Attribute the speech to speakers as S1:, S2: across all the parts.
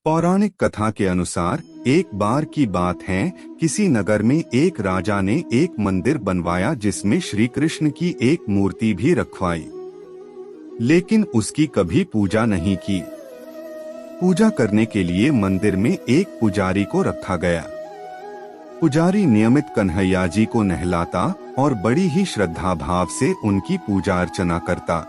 S1: पौराणिक कथा के अनुसार एक बार की बात है, किसी नगर में एक राजा ने एक मंदिर बनवाया जिसमें श्री कृष्ण की एक मूर्ति भी रखवाई, लेकिन उसकी कभी पूजा नहीं की। पूजा करने के लिए मंदिर में एक पुजारी को रखा गया। पुजारी नियमित कन्हैया जी को नहलाता और बड़ी ही श्रद्धा भाव से उनकी पूजा अर्चना करता।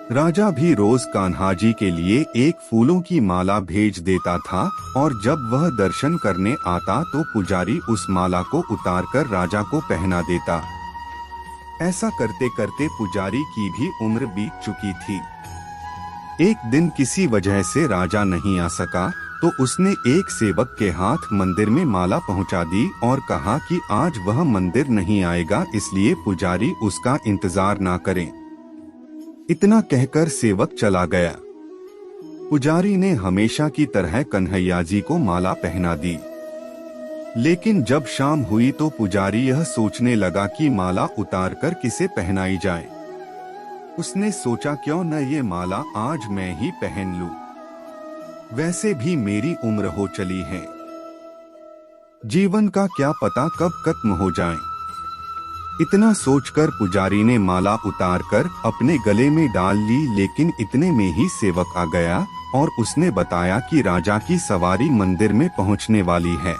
S1: राजा भी रोज कान्हा जी के लिए एक फूलों की माला भेज देता था और जब वह दर्शन करने आता तो पुजारी उस माला को उतारकर राजा को पहना देता। ऐसा करते करते पुजारी की भी उम्र बीत चुकी थी। एक दिन किसी वजह से राजा नहीं आ सका तो उसने एक सेवक के हाथ मंदिर में माला पहुंचा दी और कहा कि आज वह मंदिर नहीं आएगा, इसलिए पुजारी उसका इंतजार ना करें। इतना कहकर सेवक चला गया। पुजारी ने हमेशा की तरह कन्हैया जी को माला पहना दी, लेकिन जब शाम हुई तो पुजारी यह सोचने लगा कि माला उतारकर किसे पहनाई जाए। उसने सोचा क्यों न ये माला आज मैं ही पहन लूं, वैसे भी मेरी उम्र हो चली है, जीवन का क्या पता कब खत्म हो जाए। इतना सोचकर पुजारी ने माला उतारकर अपने गले में डाल ली, लेकिन इतने में ही सेवक आ गया और उसने बताया कि राजा की सवारी मंदिर में पहुंचने वाली है।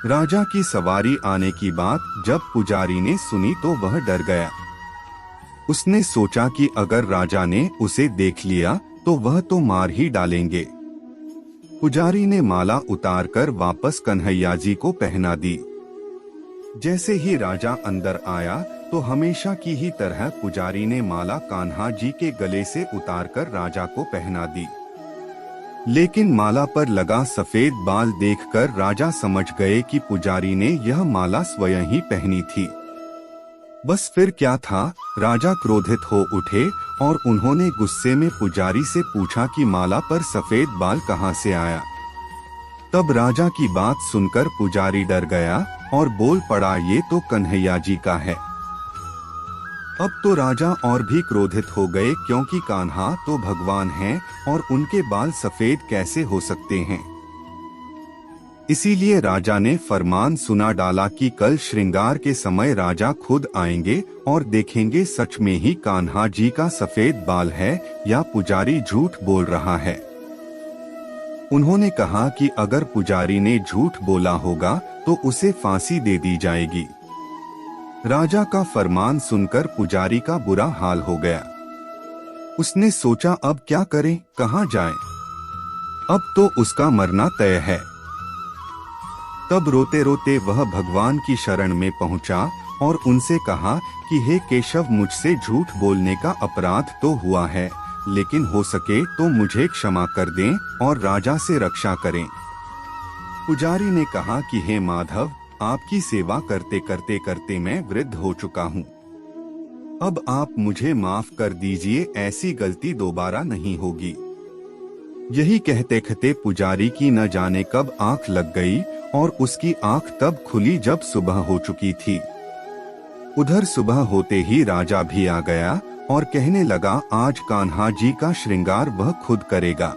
S1: राजा की सवारी आने की बात जब पुजारी ने सुनी तो वह डर गया। उसने सोचा कि अगर राजा ने उसे देख लिया तो वह तो मार ही डालेंगे। पुजारी ने माला उतारकर वापस कन्हैया जी को पहना दी। जैसे ही राजा अंदर आया तो हमेशा की ही तरह पुजारी ने माला कान्हा जी के गले से उतारकर राजा को पहना दी, लेकिन माला पर लगा सफेद बाल देखकर राजा समझ गए कि पुजारी ने यह माला स्वयं ही पहनी थी। बस फिर क्या था, राजा क्रोधित हो उठे और उन्होंने गुस्से में पुजारी से पूछा कि माला पर सफेद बाल कहां से आया। तब राजा की बात सुनकर पुजारी डर गया और बोल पड़ा, ये तो कन्हैया जी का है। अब तो राजा और भी क्रोधित हो गए, क्योंकि कान्हा तो भगवान हैं और उनके बाल सफेद कैसे हो सकते हैं। इसीलिए राजा ने फरमान सुना डाला कि कल श्रृंगार के समय राजा खुद आएंगे और देखेंगे सच में ही कान्हा जी का सफेद बाल है या पुजारी झूठ बोल रहा है। उन्होंने कहा कि अगर पुजारी ने झूठ बोला होगा तो उसे फांसी दे दी जाएगी। राजा का फरमान सुनकर पुजारी का बुरा हाल हो गया। उसने सोचा अब क्या करें, कहां जाए, अब तो उसका मरना तय है। तब रोते रोते वह भगवान की शरण में पहुंचा और उनसे कहा कि हे केशव, मुझसे झूठ बोलने का अपराध तो हुआ है, लेकिन हो सके तो मुझे क्षमा कर दें और राजा से रक्षा करें। पुजारी ने कहा कि हे माधव, आपकी सेवा करते करते करते मैं वृद्ध हो चुका हूँ, अब आप मुझे माफ कर दीजिए, ऐसी गलती दोबारा नहीं होगी। यही कहते कहते पुजारी की न जाने कब आंख लग गई और उसकी आंख तब खुली जब सुबह हो चुकी थी। उधर सुबह होते ही राजा भी आ गया और कहने लगा, आज कान्हा जी का श्रृंगार वह खुद करेगा।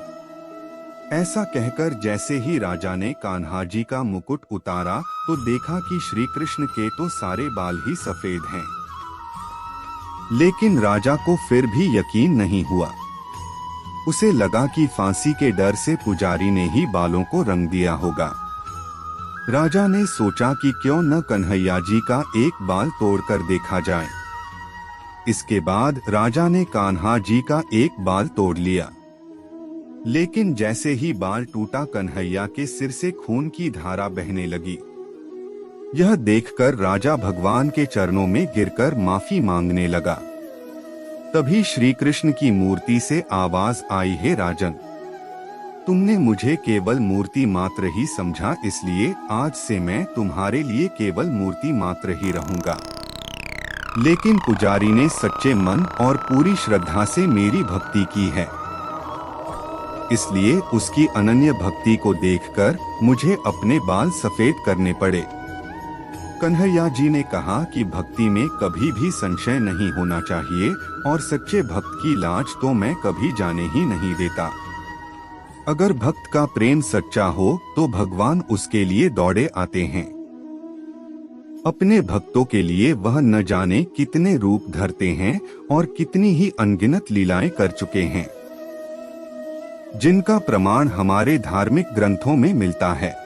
S1: ऐसा कहकर जैसे ही राजा ने कान्हा जी का मुकुट उतारा तो देखा कि श्री कृष्ण के तो सारे बाल ही सफेद हैं। लेकिन राजा को फिर भी यकीन नहीं हुआ। उसे लगा कि फांसी के डर से पुजारी ने ही बालों को रंग दिया होगा। राजा ने सोचा कि क्यों न कन्हैया जी का एक बाल तोड़कर देखा जाए। इसके बाद राजा ने कान्हा जी का एक बाल तोड़ लिया, लेकिन जैसे ही बाल टूटा कन्हैया के सिर से खून की धारा बहने लगी। यह देखकर राजा भगवान के चरणों में गिरकर माफी मांगने लगा। तभी श्री कृष्ण की मूर्ति से आवाज आई, हे राजन, तुमने मुझे केवल मूर्ति मात्र ही समझा, इसलिए आज से मैं तुम्हारे लिए केवल मूर्ति मात्र ही रहूंगा। लेकिन पुजारी ने सच्चे मन और पूरी श्रद्धा से मेरी भक्ति की है, इसलिए उसकी अनन्य भक्ति को देखकर मुझे अपने बाल सफेद करने पड़े। कन्हैया जी ने कहा कि भक्ति में कभी भी संशय नहीं होना चाहिए और सच्चे भक्त की लाज तो मैं कभी जाने ही नहीं देता। अगर भक्त का प्रेम सच्चा हो तो भगवान उसके लिए दौड़े आते हैं। अपने भक्तों के लिए वह न जाने कितने रूप धरते हैं और कितनी ही अनगिनत लीलाएं कर चुके हैं, जिनका प्रमाण हमारे धार्मिक ग्रंथों में मिलता है।